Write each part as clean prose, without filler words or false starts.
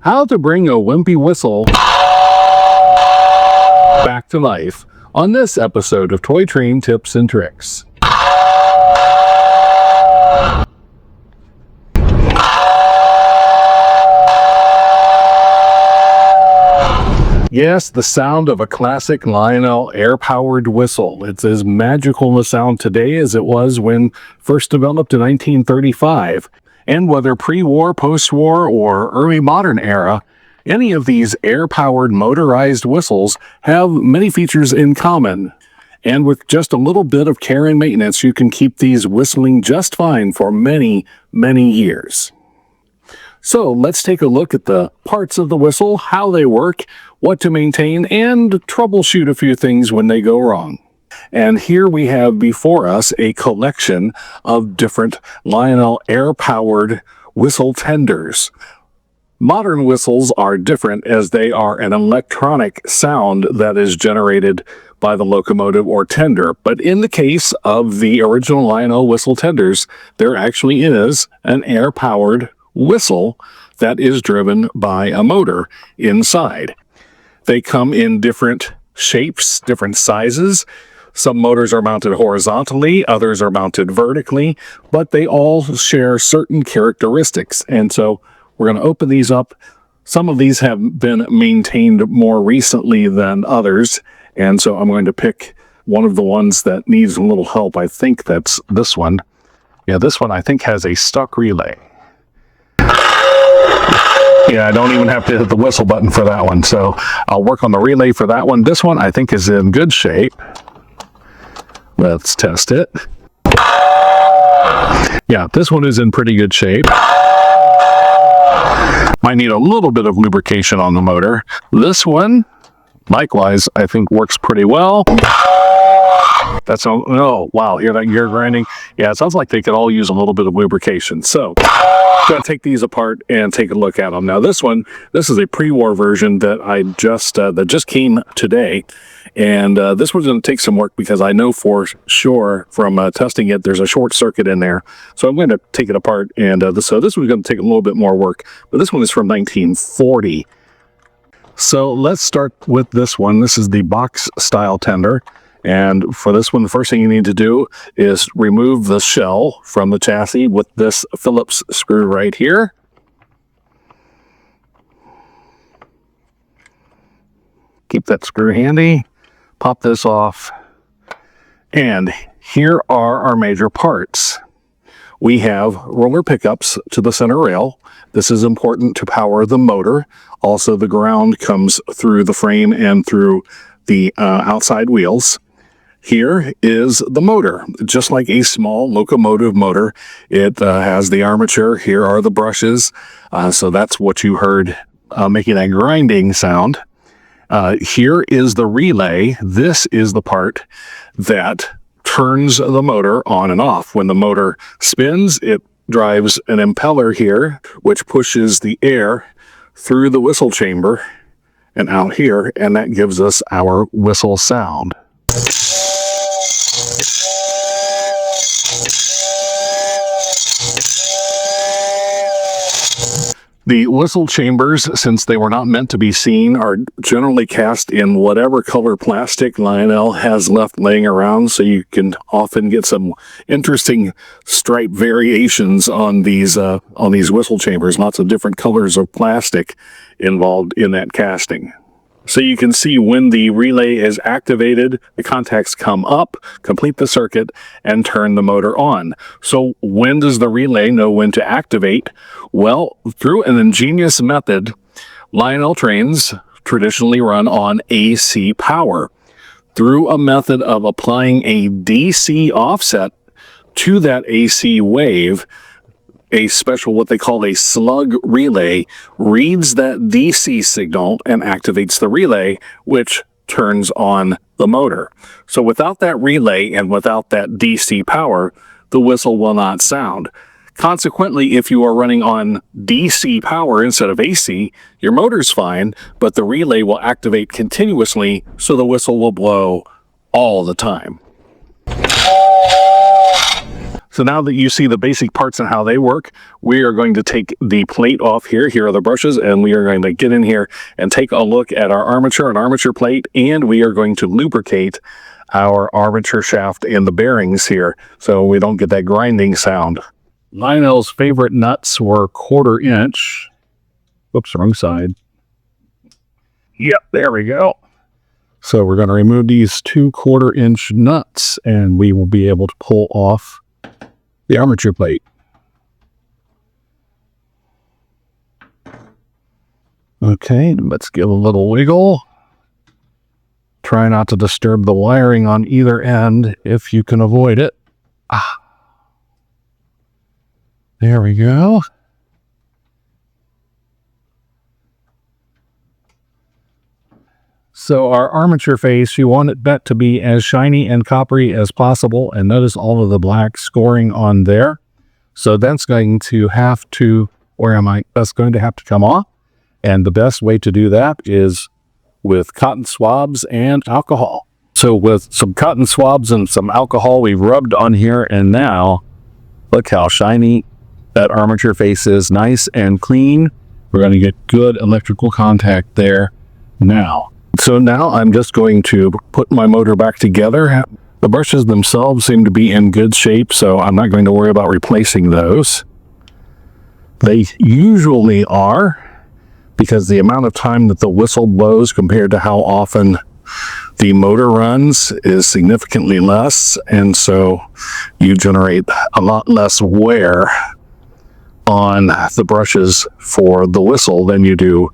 How to bring a wimpy whistle back to life on this episode of Toy Train Tips and Tricks. Yes, the sound of a classic Lionel air-powered whistle. It's as magical a sound today as it was when first developed in 1935. And whether pre-war, post-war, or early modern era, any of these air-powered motorized whistles have many features in common. And with just a little bit of care and maintenance, you can keep these whistling just fine for many, many years. So let's take a look at the parts of the whistle, how they work, what to maintain, and troubleshoot a few things when they go wrong. And here we have before us a collection of different Lionel air-powered whistle tenders. Modern whistles are different as they are an electronic sound that is generated by the locomotive or tender. But in the case of the original Lionel whistle tenders, there actually is an air-powered whistle that is driven by a motor inside. They come in different shapes, different sizes. Some motors are mounted horizontally, others are mounted vertically, but they all share certain characteristics. And so we're going to open these up. Some of these have been maintained more recently than others, and so I'm going to pick one of the ones that needs a little help. I think that's this one. Yeah, this one I think has a stuck relay. Yeah, I don't even have to hit the whistle button for that one, so I'll work on the relay for that one. This one I think is in good shape. Let's test it. Yeah, this one is in pretty good shape. Might need a little bit of lubrication on the motor. This one, likewise, I think works pretty well. That's oh wow, hear that gear grinding? Yeah, it sounds like they could all use a little bit of lubrication. So I'm going to take these apart and take a look at them. Now this is a pre-war version that I just came today, and this one's going to take some work because I know for sure from testing it there's a short circuit in there. So I'm going to take it apart, and so this one's going to take a little bit more work. But this one is from 1940. So let's start with this one. This is the box style tender. And for this one, the first thing you need to do is remove the shell from the chassis with this Phillips screw right here. Keep that screw handy. Pop this off. And here are our major parts. We have roller pickups to the center rail. This is important to power the motor. Also, the ground comes through the frame and through the outside wheels. Here is the motor. Just like a small locomotive motor, it has the armature. Here are the brushes. So that's what you heard making that grinding sound. Here is the relay. This is the part that turns the motor on and off. When the motor spins, it drives an impeller here, which pushes the air through the whistle chamber and out here, and that gives us our whistle sound. The whistle chambers, since they were not meant to be seen, are generally cast in whatever color plastic Lionel has left laying around, so you can often get some interesting stripe variations on these whistle chambers. Lots of different colors of plastic involved in that casting. So you can see when the relay is activated, the contacts come up, complete the circuit, and turn the motor on. So when does the relay know when to activate? Well, through an ingenious method, Lionel trains traditionally run on AC power. Through a method of applying a DC offset to that AC wave, a special, what they call a slug relay, reads that DC signal and activates the relay, which turns on the motor. So without that relay and without that DC power, the whistle will not sound. Consequently, if you are running on DC power instead of AC, your motor's fine, but the relay will activate continuously, so the whistle will blow all the time. So now that you see the basic parts and how they work, we are going to take the plate off here. Here are the brushes, and we are going to get in here and take a look at our armature and armature plate, and we are going to lubricate our armature shaft and the bearings here so we don't get that grinding sound. Lionel's favorite nuts were 1/4 inch. Oops, wrong side. Yep, there we go. So we're going to remove these 2 1/4 inch nuts, and we will be able to pull off the armature plate. Okay, let's give a little wiggle. Try not to disturb the wiring on either end if you can avoid it. There we go. So our armature face, you want that to be as shiny and coppery as possible. And notice all of the black scoring on there. So that's going to have to, that's going to have to come off. And the best way to do that is with cotton swabs and alcohol. So with some cotton swabs and some alcohol, we've rubbed on here. And now look how shiny that armature face is, nice and clean. We're going to get good electrical contact there now. So now I'm just going to put my motor back together. The brushes themselves seem to be in good shape, so I'm not going to worry about replacing those. They usually are, because the amount of time that the whistle blows compared to how often the motor runs is significantly less, and so you generate a lot less wear on the brushes for the whistle than you do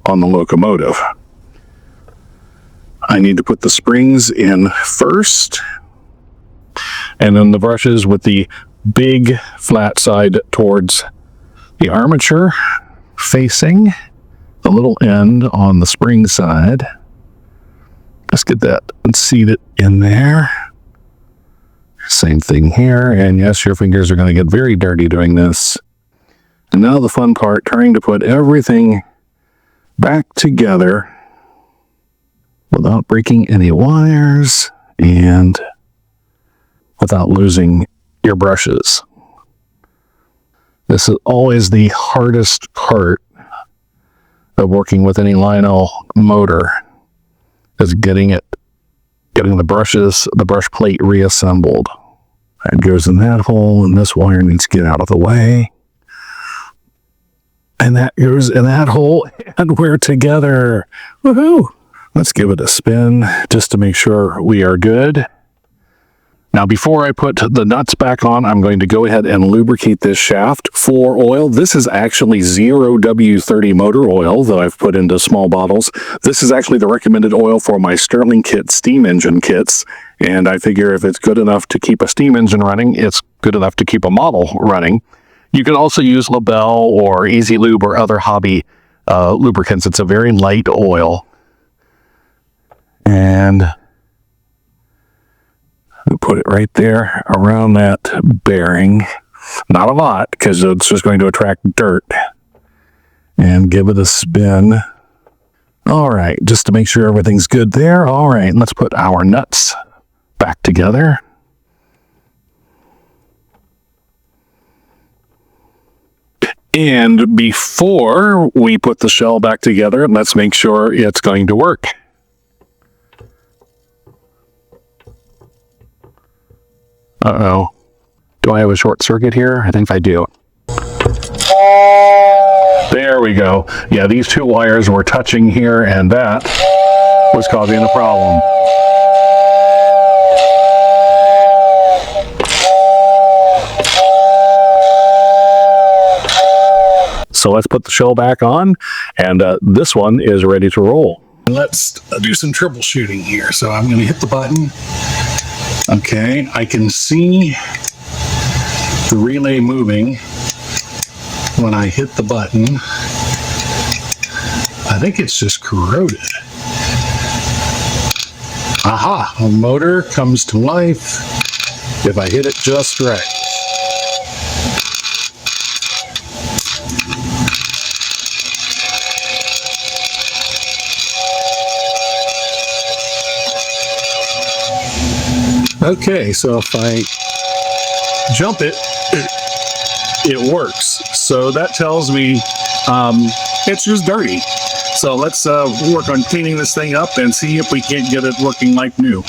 on the locomotive. I need to put the springs in first, and then the brushes with the big flat side towards the armature, facing the little end on the spring side. Let's get that and seat it in there. Same thing here, and yes, your fingers are going to get very dirty doing this. And now the fun part, trying to put everything back together without breaking any wires and without losing your brushes. This is always the hardest part of working with any Lionel motor, is getting the brushes, the brush plate reassembled. That goes in that hole, and this wire needs to get out of the way. And that goes in that hole, and we're together. Woohoo! Let's give it a spin just to make sure we are good. Now, before I put the nuts back on, I'm going to go ahead and lubricate this shaft for oil. This is actually 0W30 motor oil that I've put into small bottles. This is actually the recommended oil for my Stirling kit steam engine kits. And I figure if it's good enough to keep a steam engine running, it's good enough to keep a model running. You can also use Labelle or Easy Lube or other hobby lubricants. It's a very light oil. And we put it right there around that bearing. Not a lot, because it's just going to attract dirt. And give it a spin. All right, just to make sure everything's good there. All right, let's put our nuts back together. And before we put the shell back together, let's make sure it's going to work. Uh-oh. Do I have a short circuit here? I think I do. There we go. Yeah, these two wires were touching here, and that was causing the problem. So let's put the shell back on, and this one is ready to roll. Let's do some troubleshooting here. So I'm going to hit the button. Okay, I can see the relay moving when I hit the button. I think it's just corroded. Aha, a motor comes to life if I hit it just right. Okay, so if I jump it, it works. So that tells me it's just dirty. So let's work on cleaning this thing up and see if we can't get it looking like new.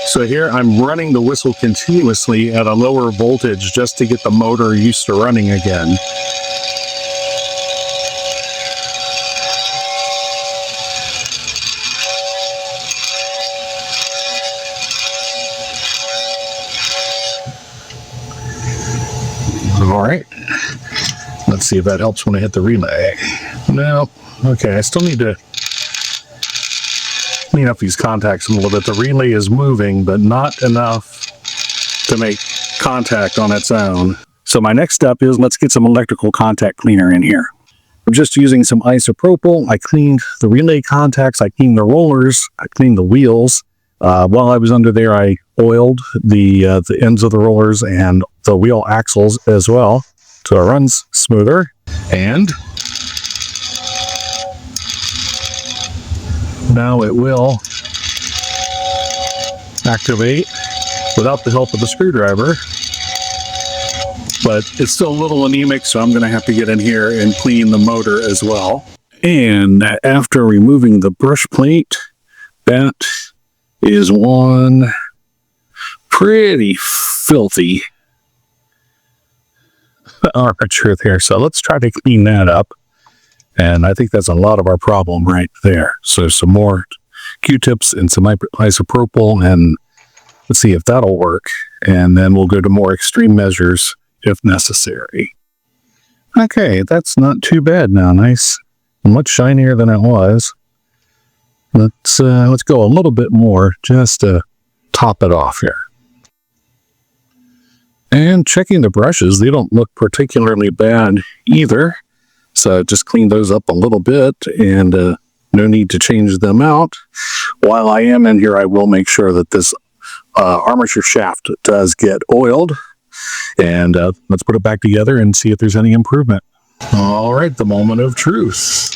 So here I'm running the whistle continuously at a lower voltage just to get the motor used to running again. All right, let's see if that helps when I hit the relay. No, okay, I still need to clean up these contacts a little bit. The relay is moving, but not enough to make contact on its own. So my next step is let's get some electrical contact cleaner in here. I'm just using some isopropyl. I cleaned the relay contacts, I cleaned the rollers, I cleaned the wheels. While I was under there, I oiled the ends of the rollers and the wheel axles as well, so it runs smoother. And now it will activate without the help of the screwdriver, but it's still a little anemic, so I'm going to have to get in here and clean the motor as well. And after removing the brush plate, that is one pretty filthy armature there. So let's try to clean that up. And I think that's a lot of our problem right there. So some more Q-tips and some isopropyl, and let's see if that'll work. And then we'll go to more extreme measures if necessary. Okay, that's not too bad now. Nice. Much shinier than it was. Let's go a little bit more just to top it off here. And checking the brushes, they don't look particularly bad either. So just clean those up a little bit, and no need to change them out. While I am in here, I will make sure that this armature shaft does get oiled. And let's put it back together and see if there's any improvement. All right, the moment of truth.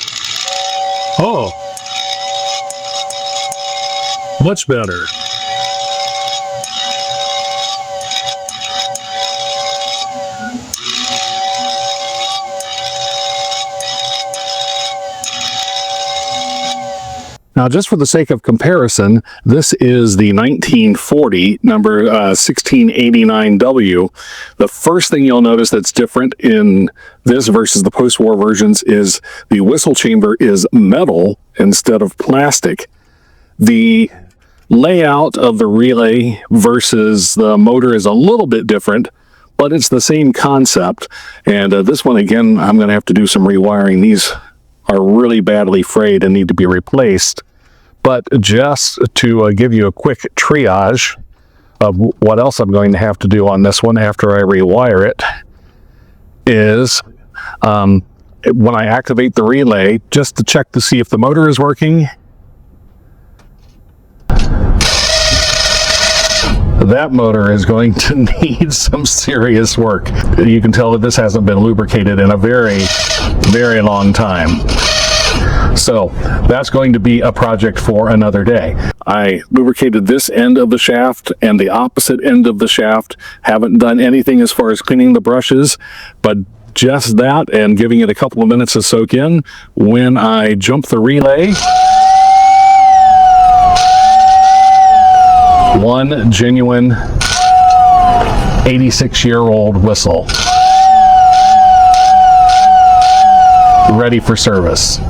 Oh, much better. Now, just for the sake of comparison, this is the 1940 number 1689W. The first thing you'll notice that's different in this versus the post-war versions is the whistle chamber is metal instead of plastic. The layout of the relay versus the motor is a little bit different, but it's the same concept. And this one, again, I'm going to have to do some rewiring. These are really badly frayed and need to be replaced. But just to give you a quick triage of what else I'm going to have to do on this one after I rewire it is when I activate the relay, just to check to see if the motor is working. That motor is going to need some serious work. You can tell that this hasn't been lubricated in a very, very long time. So that's going to be a project for another day. I lubricated this end of the shaft and the opposite end of the shaft. Haven't done anything as far as cleaning the brushes, but just that and giving it a couple of minutes to soak in. When I jump the relay, one genuine 86-year-old whistle, ready for service.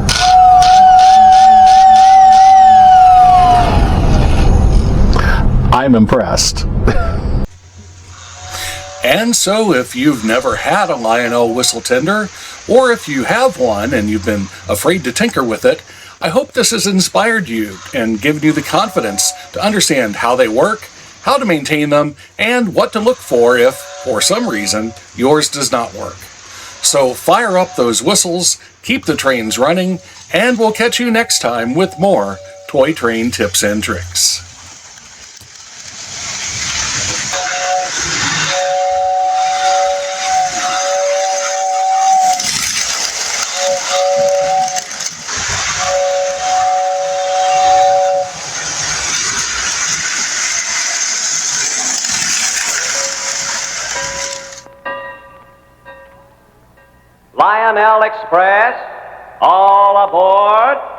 I'm impressed. And so if you've never had a Lionel whistle tender, or if you have one and you've been afraid to tinker with it, I hope this has inspired you and given you the confidence to understand how they work, how to maintain them, and what to look for if, for some reason, yours does not work. So fire up those whistles, keep the trains running, and we'll catch you next time with more toy train tips and tricks. Lionel Express. All aboard.